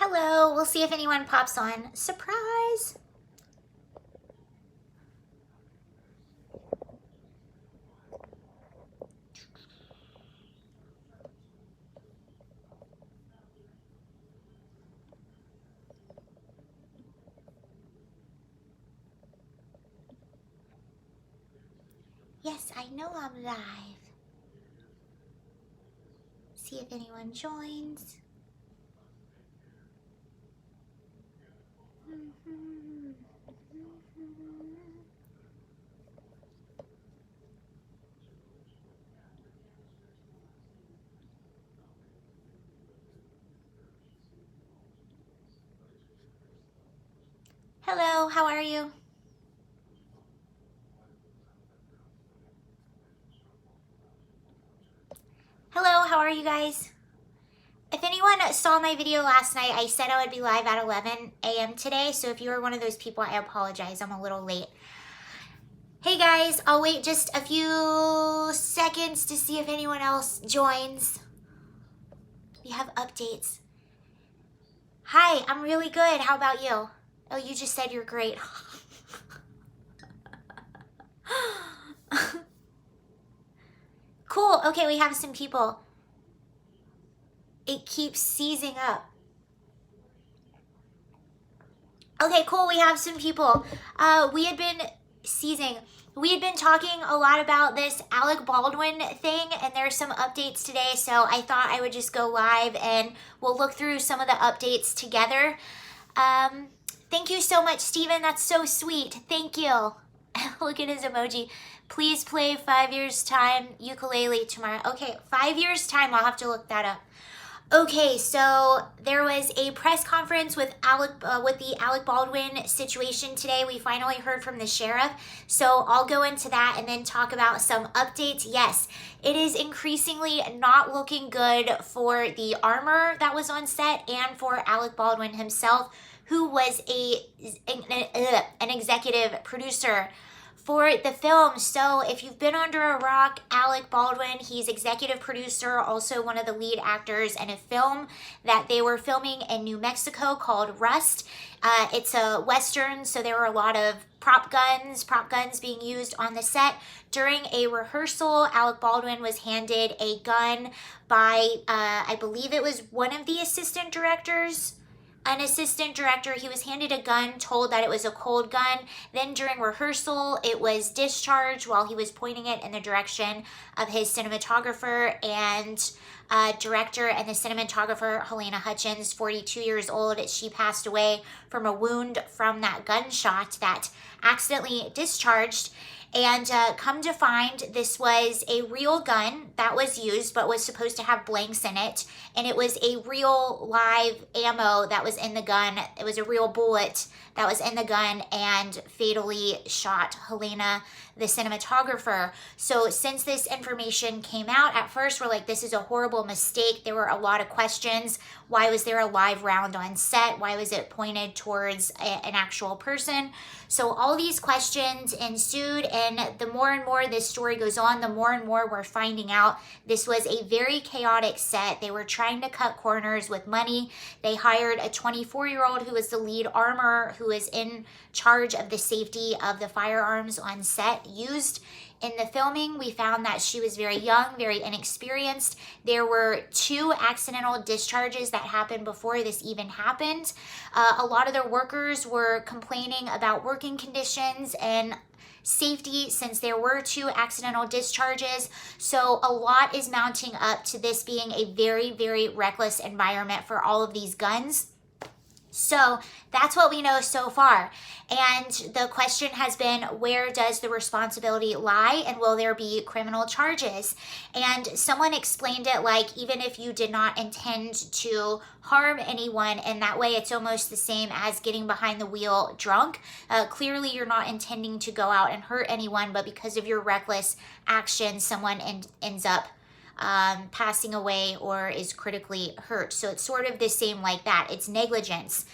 Hello, we'll see if anyone pops on. Surprise! Yes, I know I'm live. See if anyone joins. Hello, how are you? Hello, how are you guys? If anyone saw my video last night, I said I would be live at 11 a.m. today, so if you were one of those people, I apologize. I'm a little late. Hey guys, I'll wait just a few seconds to see if anyone else joins. We have updates. Hi, I'm really good. How about you? Oh, you just said you're great. Cool. Okay, we have some people. It keeps seizing up. Okay, cool. We have some people. We had been talking a lot about this Alec Baldwin thing, and there's some updates today, so I thought I would just go live and we'll look through some of the updates together. Thank you so much, Steven. That's so sweet. Thank you. Look at his emoji. Please play 5 years time ukulele tomorrow. Okay, 5 years time. I'll have to look that up. Okay, so there was a press conference with the Alec Baldwin situation today. We finally heard from the sheriff, so I'll go into that and then talk about some updates. Yes, it is increasingly not looking good for the armor that was on set and for Alec Baldwin himself, who was an executive producer for the film. So if you've been under a rock, Alec Baldwin, he's executive producer, also one of the lead actors in a film that they were filming in New Mexico called Rust. It's a Western, so there were a lot of prop guns being used on the set. During a rehearsal, Alec Baldwin was handed a gun by, I believe it was one of the assistant directors. An assistant director, he was handed a gun, told that it was a cold gun. Then during rehearsal, it was discharged while he was pointing it in the direction of his cinematographer and director. And the cinematographer, Helena Hutchins, 42 years old, she passed away from a wound from that gunshot that accidentally discharged. And come to find, this was a real gun that was used, but was supposed to have blanks in it. And it was a real live ammo that was in the gun. It was a real bullet that was in the gun and fatally shot Helena, the cinematographer. So since this information came out, at first we're like, this is a horrible mistake. There were a lot of questions. Why was there a live round on set? Why was it pointed towards an actual person? So all these questions ensued, and the more and more this story goes on, the more and more we're finding out this was a very chaotic set. They were trying to cut corners with money. They hired a 24-year-old who was the lead armorer, who is in charge of the safety of the firearms on set used in the filming. We found that she was very young, very inexperienced. There were 2 accidental discharges that happened before this even happened. A lot of the workers were complaining about working conditions and safety since there were 2 accidental discharges. So a lot is mounting up to this being a very, very reckless environment for all of these guns. So that's what we know so far. And the question has been, where does the responsibility lie, and will there be criminal charges? And someone explained it like, even if you did not intend to harm anyone, in that way it's almost the same as getting behind the wheel drunk. Clearly you're not intending to go out and hurt anyone, but because of your reckless action, someone ends up passing away or is critically hurt. So it's sort of the same like that. It's negligence.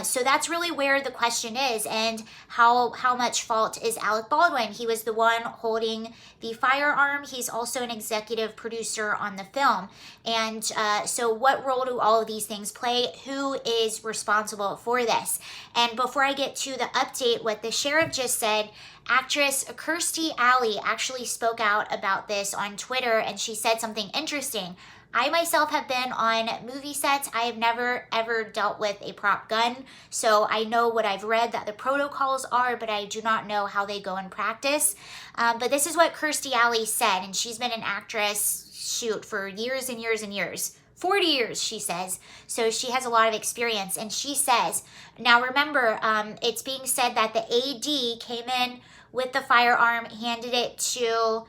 So that's really where the question is, and how much fault is Alec Baldwin? He was the one holding the firearm. He's also an executive producer on the film. And so what role do all of these things play? Who is responsible for this? And before I get to the update, what the sheriff just said, actress Kirstie Alley actually spoke out about this on Twitter, and she said something interesting. I myself have been on movie sets. I have never ever dealt with a prop gun, so I know what I've read that the protocols are, but I do not know how they go in practice. But this is what Kirstie Alley said, and she's been an actress, shoot, for years and years and years. 40 years, she says. So she has a lot of experience. And she says, now remember, it's being said that the AD came in with the firearm, handed it to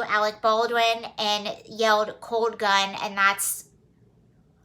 Alec Baldwin and yelled "cold gun," and that's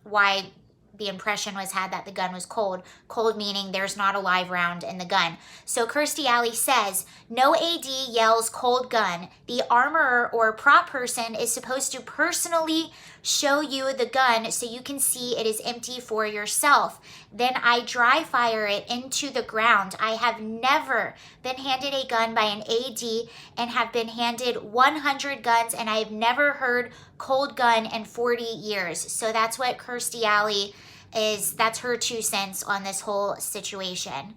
why the impression was had that the gun was cold. Cold meaning there's not a live round in the gun. So Kirstie Alley says, no AD yells cold gun. The armorer or prop person is supposed to personally show you the gun so you can see it is empty for yourself. Then I dry fire it into the ground. I have never been handed a gun by an AD and have been handed 100 guns, and I have never heard cold gun in 40 years. So that's what Kirstie Alley is, that's her 2 cents on this whole situation.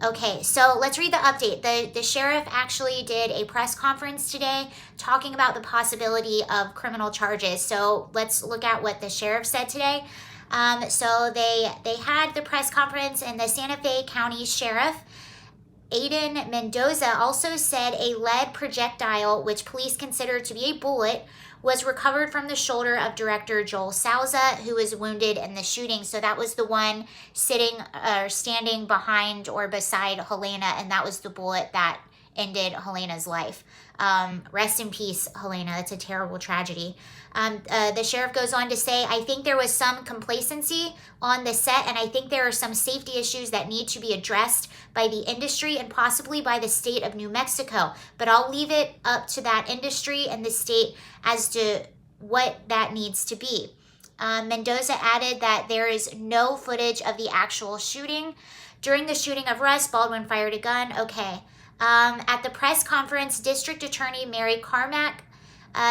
Okay, so let's read the update. The sheriff actually did a press conference today talking about the possibility of criminal charges. So let's look at what the sheriff said today. So they had the press conference, and the Santa Fe County Sheriff, Aiden Mendoza, also said a lead projectile, which police consider to be a bullet, was recovered from the shoulder of director Joel Souza, who was wounded in the shooting. So that was the one standing behind or beside Helena, and that was the bullet that ended Helena's life. Rest in peace, Helena. That's a terrible tragedy. The sheriff goes on to say, I think there was some complacency on the set, and I think there are some safety issues that need to be addressed by the industry and possibly by the state of New Mexico. But I'll leave it up to that industry and the state as to what that needs to be. Mendoza added that there is no footage of the actual shooting. During the shooting of Russ, Baldwin fired a gun. Okay. At the press conference, District Attorney Mary Carmack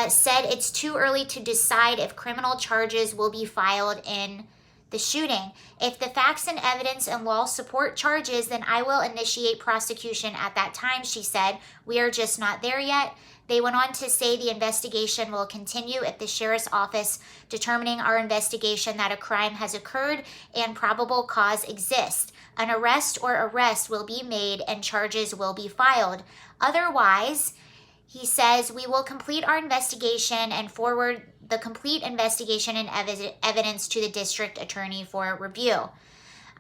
said it's too early to decide if criminal charges will be filed in the shooting. If the facts and evidence and law support charges, then I will initiate prosecution at that time, she said. We are just not there yet. They went on to say the investigation will continue if the sheriff's office determining our investigation that a crime has occurred and probable cause exists. An arrest or arrests will be made and charges will be filed. Otherwise, he says, we will complete our investigation and forward the complete investigation and evidence to the district attorney for review.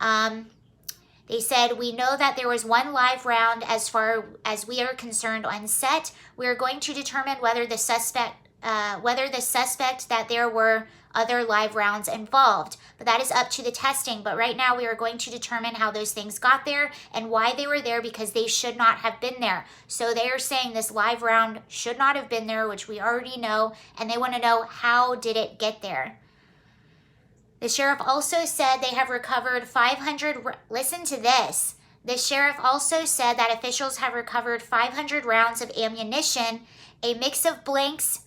They said, we know that there was one live round as far as we are concerned on set. We are going to determine whether the suspect that there were other live rounds involved. But that is up to the testing. But right now we are going to determine how those things got there and why they were there, because they should not have been there. So they are saying this live round should not have been there, which we already know, and they want to know how did it get there. The sheriff also said they have recovered 500, listen to this. The sheriff also said that officials have recovered 500 rounds of ammunition, a mix of blanks,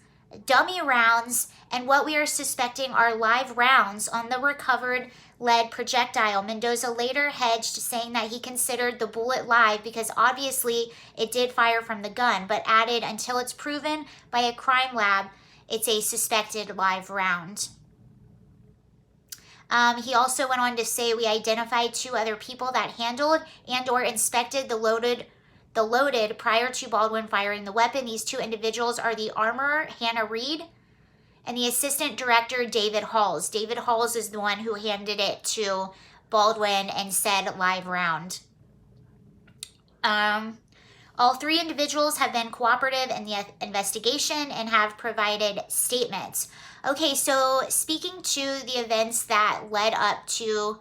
dummy rounds, and what we are suspecting are live rounds on the recovered lead projectile. Mendoza later hedged, saying that he considered the bullet live because obviously it did fire from the gun, but added until it's proven by a crime lab, it's a suspected live round. He also went on to say, we identified 2 other people that handled and or inspected the loaded prior to Baldwin firing the weapon. These 2 individuals are the armorer, Hannah Reed, and the assistant director, David Halls. David Halls is the one who handed it to Baldwin and said live round. All 3 individuals have been cooperative in the investigation and have provided statements. Okay, so speaking to the events that led up to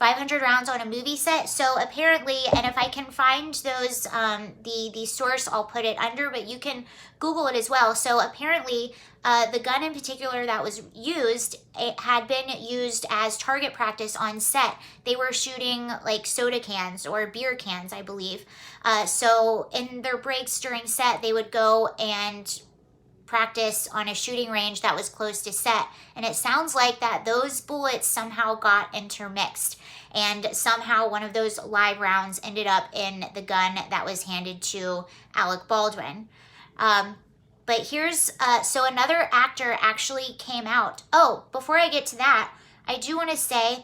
500 rounds on a movie set. So apparently, and if I can find those, the source, I'll put it under, but you can Google it as well. So apparently, the gun in particular that was used, it had been used as target practice on set. They were shooting like soda cans or beer cans, I believe. So in their breaks during set, they would go and practice on a shooting range that was close to set, and it sounds like that those bullets somehow got intermixed, and somehow one of those live rounds ended up in the gun that was handed to Alec Baldwin. But here's so another actor actually came out. Oh, before I get to that, I do want to say,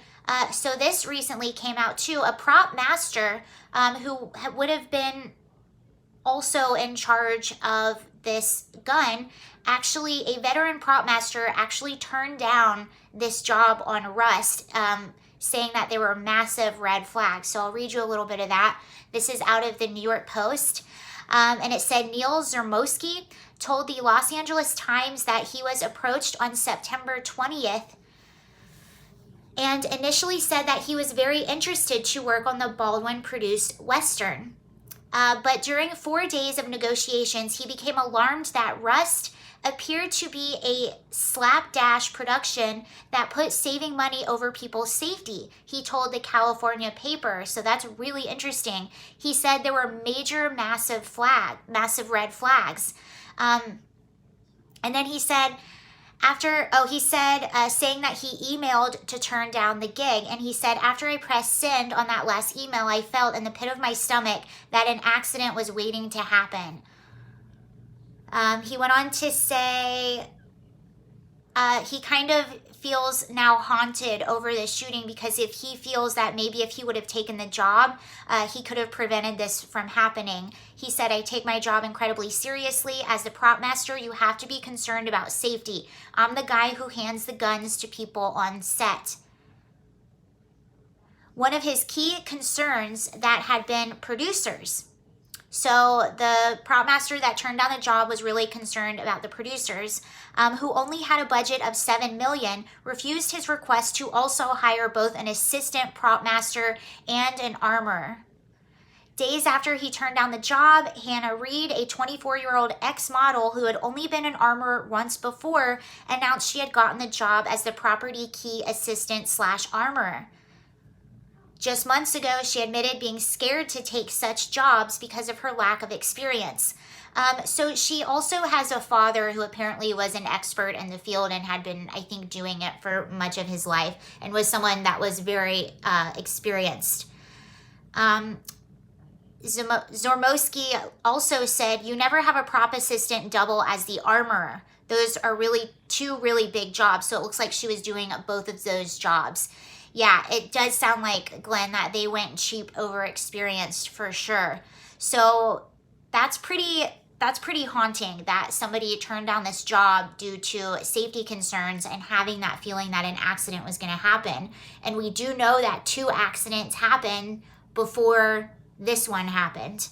so this recently came out too. A prop master who would have been also in charge of this gun, actually a veteran prop master, actually turned down this job on Rust, saying that there were massive red flags. So I'll read you a little bit of that. This is out of the New York Post. And it said Neil Zermowski told the Los Angeles Times that he was approached on September 20th and initially said that he was very interested to work on the Baldwin-produced Western. But during 4 days of negotiations, he became alarmed that Rust appeared to be a slapdash production that put saving money over people's safety, he told the California paper. So that's really interesting. He said there were massive red flags. And then he said, saying that he emailed to turn down the gig. And he said, after I pressed send on that last email, I felt in the pit of my stomach that an accident was waiting to happen. He went on to say he kind of feels now haunted over this shooting because if he feels that maybe if he would have taken the job, he could have prevented this from happening. He said, I take my job incredibly seriously. As the prop master, you have to be concerned about safety. I'm the guy who hands the guns to people on set. One of his key concerns that had been producers. So the prop master that turned down the job was really concerned about the producers, who only had a budget of $7 million, refused his request to also hire both an assistant prop master and an armorer. Days after he turned down the job, Hannah Reed, a 24-year-old ex-model who had only been an armorer once before, announced she had gotten the job as the property key assistant/armorer. Just months ago, she admitted being scared to take such jobs because of her lack of experience. So she also has a father who apparently was an expert in the field and had been, I think, doing it for much of his life and was someone that was very experienced. Zormowski also said, you never have a prop assistant double as the armorer. Those are really two really big jobs. So it looks like she was doing both of those jobs. Yeah, it does sound like, Glenn, that they went cheap over experienced for sure. So that's pretty haunting that somebody turned down this job due to safety concerns and having that feeling that an accident was going to happen. And we do know that 2 accidents happened before this one happened.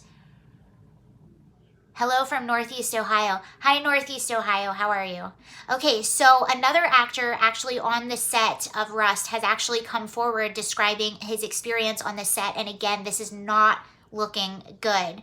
Hello from Northeast Ohio. Hi, Northeast Ohio. How are you? Okay, so another actor actually on the set of Rust has actually come forward describing his experience on the set. And again, this is not looking good.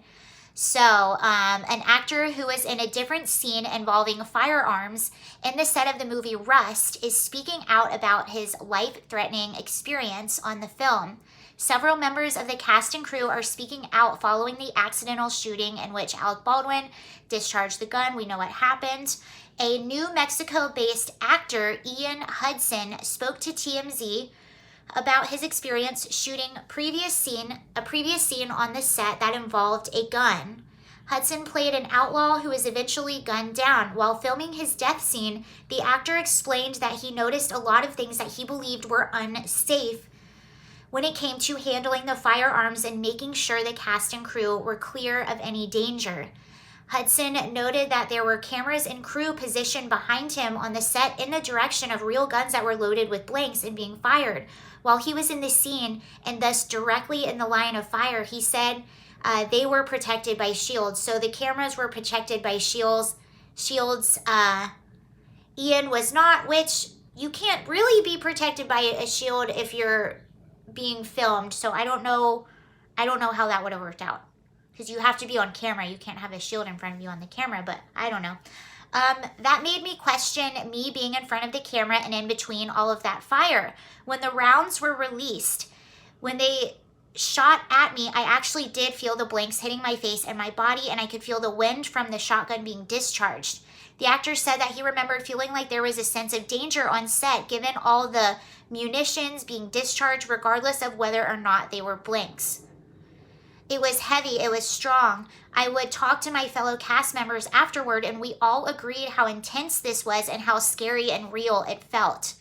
So an actor who was in a different scene involving firearms in the set of the movie Rust is speaking out about his life-threatening experience on the film. Several members of the cast and crew are speaking out following the accidental shooting in which Alec Baldwin discharged the gun. We know what happened. A New Mexico-based actor, Ian Hudson, spoke to TMZ about his experience shooting a previous scene on the set that involved a gun. Hudson played an outlaw who was eventually gunned down. While filming his death scene, the actor explained that he noticed a lot of things that he believed were unsafe when it came to handling the firearms and making sure the cast and crew were clear of any danger. Hudson noted that there were cameras and crew positioned behind him on the set in the direction of real guns that were loaded with blanks and being fired. While he was in the scene and thus directly in the line of fire, he said they were protected by shields. So the cameras were protected by shields. Ian was not, which you can't really be protected by a shield if you're being filmed, so I don't know how that would have worked out. Because you have to be on camera. You can't have a shield in front of you on the camera, but I don't know. That made me question me being in front of the camera and in between all of that fire. When the rounds were released, when they shot at me, I actually did feel the blanks hitting my face and my body, and I could feel the wind from the shotgun being discharged. The actor said that he remembered feeling like there was a sense of danger on set given all the munitions being discharged regardless of whether or not they were blanks. It was heavy, it was strong. I would talk to my fellow cast members afterward, and we all agreed how intense this was and how scary and real it felt.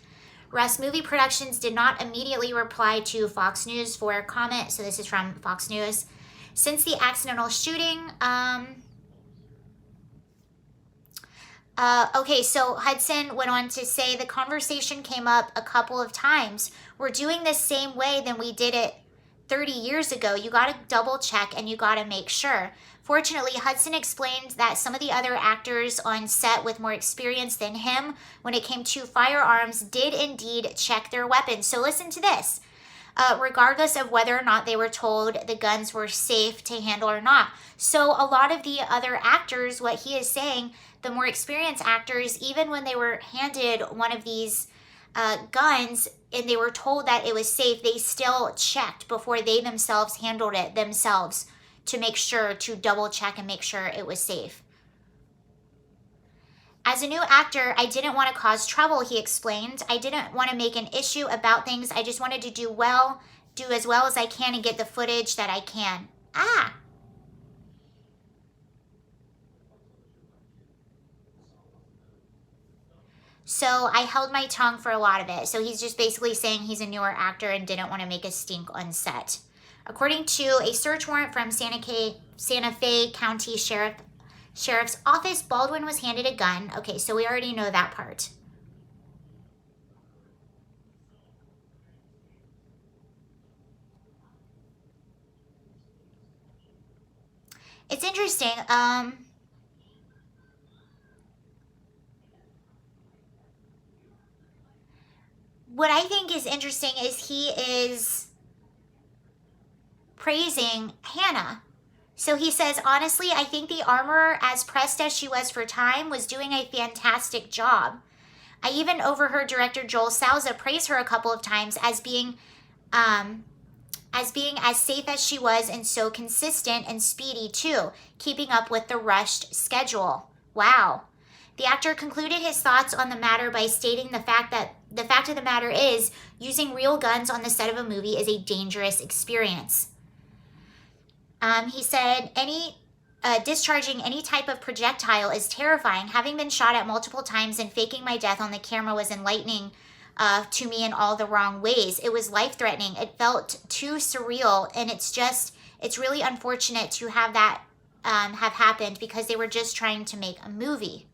Russ Movie Productions did not immediately reply to Fox News for a comment, so this is from Fox News. Since the accidental shooting, okay, so Hudson went on to say the conversation came up a couple of times. We're doing this same way than we did it 30 years ago. You got to double check and you got to make sure. Fortunately, Hudson explained that some of the other actors on set with more experience than him when it came to firearms did indeed check their weapons. So listen to this. Regardless of whether or not they were told the guns were safe to handle or not. So a lot of the other actors, what he is saying, the more experienced actors, even when they were handed one of these guns and they were told that it was safe, they still checked before they themselves handled it themselves to make sure, to double check and make sure it was safe. As a new actor, I didn't want to cause trouble, he explained. I didn't want to make an issue about things. I just wanted to do as well as I can and get the footage that I can. So I held my tongue for a lot of it. So he's just basically saying he's a newer actor and didn't want to make a stink on set. According to a search warrant from Santa Fe County Sheriff's Office, Baldwin was handed a gun. Okay, so we already know that part. It's interesting. What I think is interesting is he is praising Hannah. So he says, honestly, I think the armorer, as pressed as she was for time, was doing a fantastic job. I even overheard director Joel Souza praise her a couple of times as being as safe as she was and so consistent and speedy too, keeping up with the rushed schedule. Wow. The actor concluded his thoughts on the matter by stating the fact of the matter is using real guns on the set of a movie is a dangerous experience. He said, discharging any type of projectile is terrifying. Having been shot at multiple times and faking my death on the camera was enlightening to me in all the wrong ways. It was life-threatening. It felt too surreal, and it's really unfortunate to have that have happened because they were just trying to make a movie,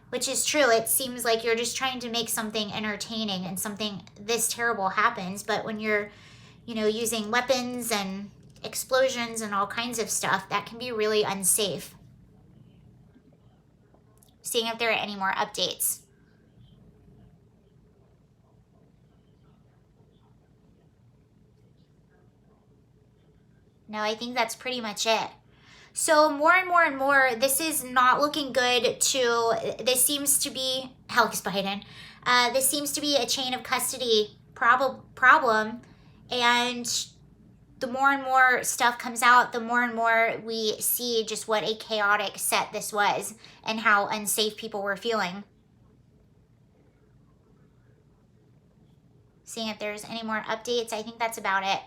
which is true. It seems like you're just trying to make something entertaining and something this terrible happens, but when you're, using weapons and explosions and all kinds of stuff, that can be really unsafe. Seeing if there are any more updates. No, I think that's pretty much it. So more and more and more, this is not looking good this seems to be, Alex Biden, this seems to be a chain of custody problem, and the more and more stuff comes out, the more and more we see just what a chaotic set this was and how unsafe people were feeling. Seeing if there's any more updates. I think that's about it.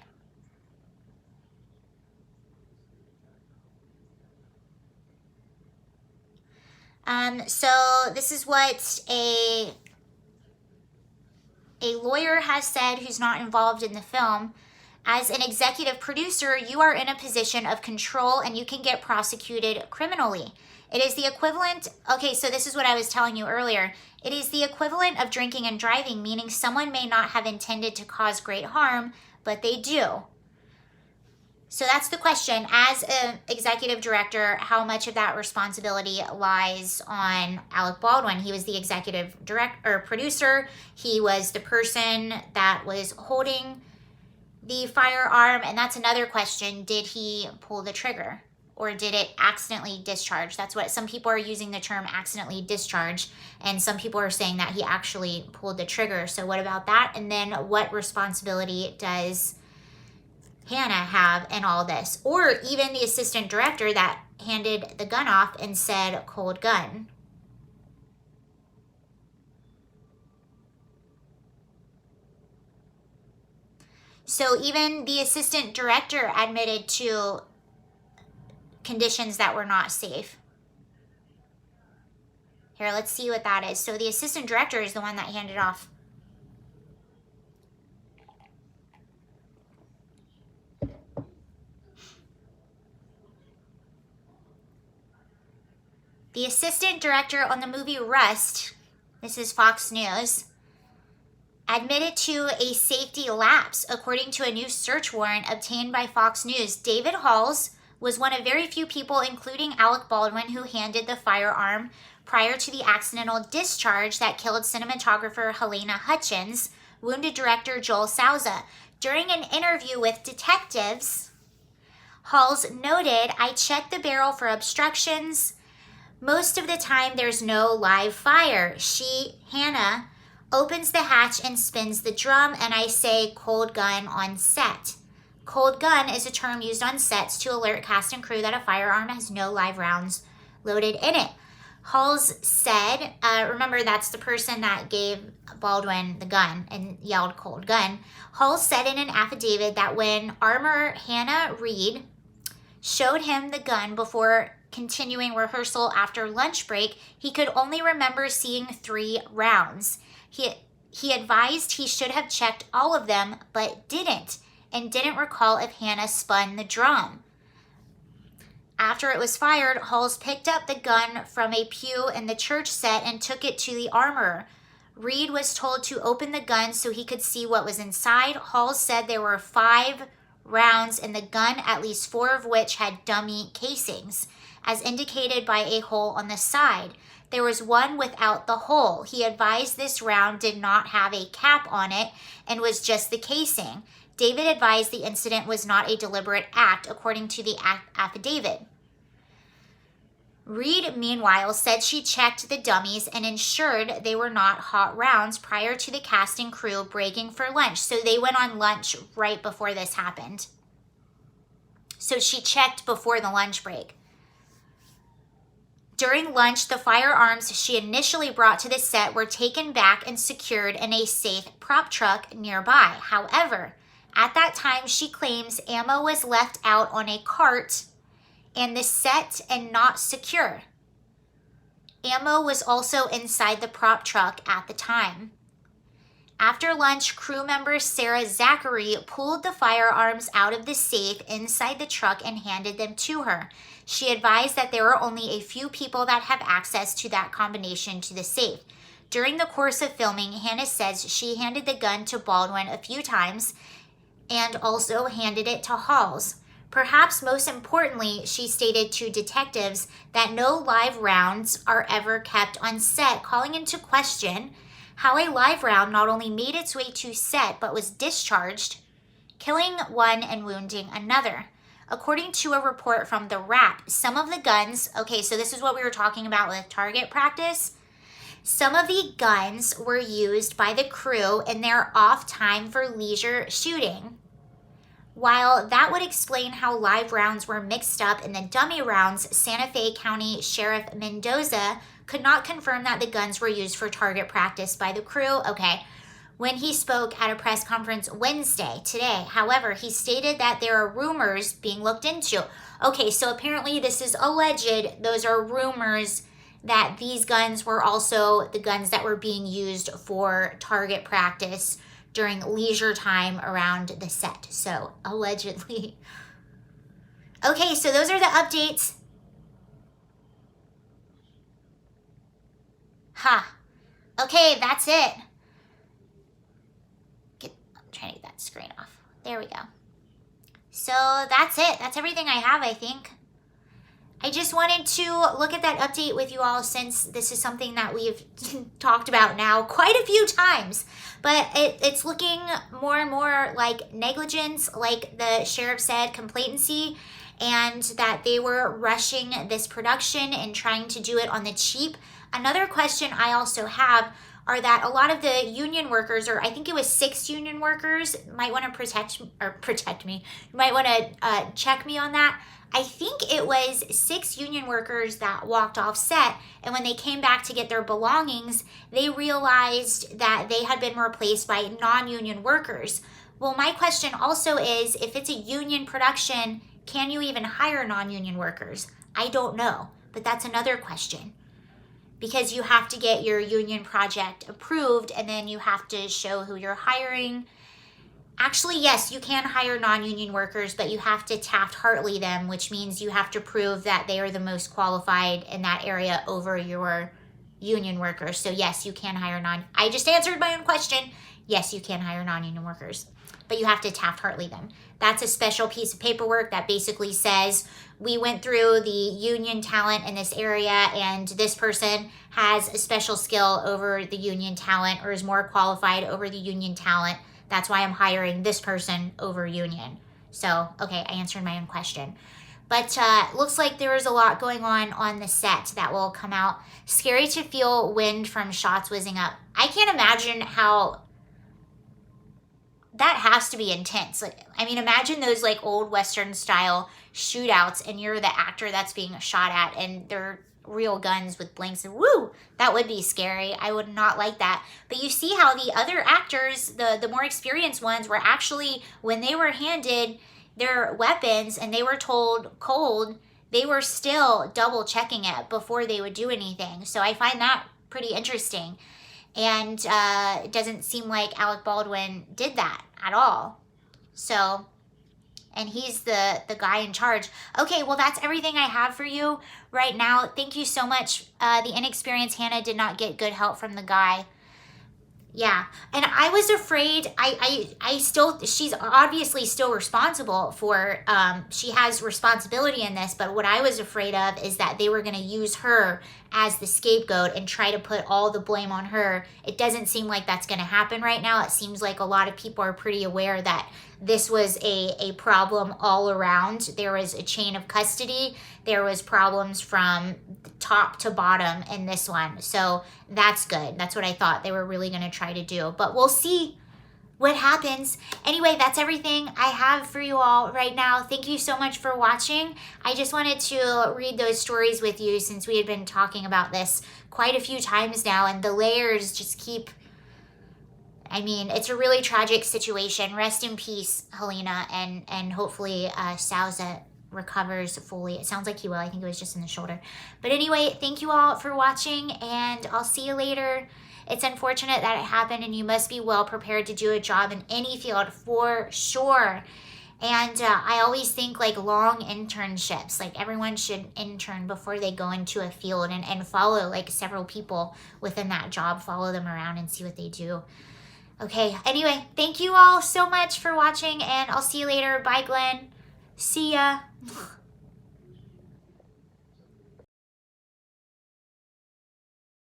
So this is what a lawyer has said who's not involved in the film. As an executive producer, you are in a position of control and you can get prosecuted criminally. It is the equivalent, okay, so this is what I was telling you earlier. It is the equivalent of drinking and driving, meaning someone may not have intended to cause great harm, but they do. So that's the question. As an executive director, how much of that responsibility lies on Alec Baldwin? He was the executive producer. He was the person that was holding the firearm, and that's another question, did he pull the trigger? Or did it accidentally discharge? That's what some people are using the term accidentally discharge, and some people are saying that he actually pulled the trigger. So what about that? And then what responsibility does Hannah have in all this? Or even the assistant director that handed the gun off and said cold gun. So even the assistant director admitted to conditions that were not safe. Here, let's see what that is. So the assistant director is the one that handed off. The assistant director on the movie Rust, this is Fox News, admitted to a safety lapse according to a new search warrant obtained by Fox News. David Halls was one of very few people, including Alec Baldwin, who handed the firearm prior to the accidental discharge that killed cinematographer Helena Hutchins, wounded director Joel Souza. During an interview with detectives, Halls noted, "I checked the barrel for obstructions. Most of the time there's no live fire. Hannah, opens the hatch and spins the drum, and I say cold gun on set." Cold gun is a term used on sets to alert cast and crew that a firearm has no live rounds loaded in it. Halls said, remember that's the person that gave Baldwin the gun and yelled cold gun. Halls said in an affidavit that when armor Hannah Reed showed him the gun before continuing rehearsal after lunch break, he could only remember seeing 3 rounds. He advised he should have checked all of them, but didn't, and didn't recall if Hannah spun the drum. After it was fired, Halls picked up the gun from a pew in the church set and took it to the armorer. Reed was told to open the gun so he could see what was inside. Halls said there were 5 rounds in the gun, at least 4 of which had dummy casings, as indicated by a hole on the side. There was one without the hole. He advised this round did not have a cap on it and was just the casing. David advised the incident was not a deliberate act, according to the affidavit. Reed, meanwhile, said she checked the dummies and ensured they were not hot rounds prior to the cast and crew breaking for lunch. So they went on lunch right before this happened. So she checked before the lunch break. During lunch, the firearms she initially brought to the set were taken back and secured in a safe prop truck nearby. However, at that time, she claims ammo was left out on a cart and the set and not secure. Ammo was also inside the prop truck at the time. After lunch, crew member Sarah Zachary pulled the firearms out of the safe inside the truck and handed them to her. She advised that there are only a few people that have access to that combination to the safe. During the course of filming, Hannah says she handed the gun to Baldwin a few times and also handed it to Halls. Perhaps most importantly, she stated to detectives that no live rounds are ever kept on set, calling into question how a live round not only made its way to set but was discharged, killing one and wounding another. According to a report from The Wrap, some of the guns, okay, so this is what we were talking about with target practice. Some of the guns were used by the crew in their off time for leisure shooting. While that would explain how live rounds were mixed up in the dummy rounds, Santa Fe County Sheriff Mendoza could not confirm that the guns were used for target practice by the crew. Okay, when he spoke at a press conference Wednesday, today. However, he stated that there are rumors being looked into. Okay, so apparently this is alleged. Those are rumors that these guns were also the guns that were being used for target practice during leisure time around the set. So, allegedly. Okay, so those are the updates. Okay, that's it. I'm trying to get that screen off. There we go. So, that's it. That's everything I have, I think. I just wanted to look at that update with you all, since this is something that we've talked about now quite a few times. But it's looking more and more like negligence, like the sheriff said, complacency, and that they were rushing this production and trying to do it on the cheap. Another question I also have are that a lot of the union workers, or I think it was 6 union workers, might want to protect me. You might want to check me on that. I think it was 6 union workers that walked off set, and when they came back to get their belongings, they realized that they had been replaced by non-union workers. Well, my question also is, if it's a union production, can you even hire non-union workers? I don't know, but that's another question. Because you have to get your union project approved, and then you have to show who you're hiring. Actually, yes, you can hire non-union workers, but you have to Taft-Hartley them, which means you have to prove that they are the most qualified in that area over your union workers. So yes, you can hire I just answered my own question. Yes, you can hire non-union workers, but you have to Taft-Hartley them. That's a special piece of paperwork that basically says, we went through the union talent in this area, and this person has a special skill over the union talent, or is more qualified over the union talent. That's why I'm hiring this person over union. So, okay, I answered my own question. But looks like there is a lot going on the set that will come out. Scary to feel wind from shots whizzing up. I can't imagine how... That has to be intense. Like, I mean, imagine those like old Western style shootouts, and you're the actor that's being shot at, and they're real guns with blanks, and woo, that would be scary. I would not like that. But you see how the other actors, the more experienced ones, were actually, when they were handed their weapons and they were told cold, they were still double checking it before they would do anything. So I find that pretty interesting. And it doesn't seem like Alec Baldwin did that at all. So, and he's the guy in charge. Okay, well, that's everything I have for you right now. Thank you so much. The inexperienced Hannah did not get good help from the guy. Yeah, and I was afraid, she's obviously still responsible for, she has responsibility in this, but what I was afraid of is that they were going to use her as the scapegoat and try to put all the blame on her. It doesn't seem like that's going to happen right now. It seems like a lot of people are pretty aware that this was a problem all around. There was a chain of custody. There was problems from top to bottom in this one. So that's good. That's what I thought they were really going to try to do. But we'll see what happens. Anyway, that's everything I have for you all right now. Thank you so much for watching. I just wanted to read those stories with you, since we had been talking about this quite a few times now, and the layers just keep... I mean, it's a really tragic situation. Rest in peace, Helena, and hopefully Sousa recovers fully. It sounds like he will. I think it was just in the shoulder. But anyway, thank you all for watching, and I'll see you later. It's unfortunate that it happened, and you must be well prepared to do a job in any field for sure. And I always think like long internships, like everyone should intern before they go into a field, and follow like several people within that job, follow them around and see what they do. Okay, anyway, thank you all so much for watching, and I'll see you later. Bye, Glenn. See ya.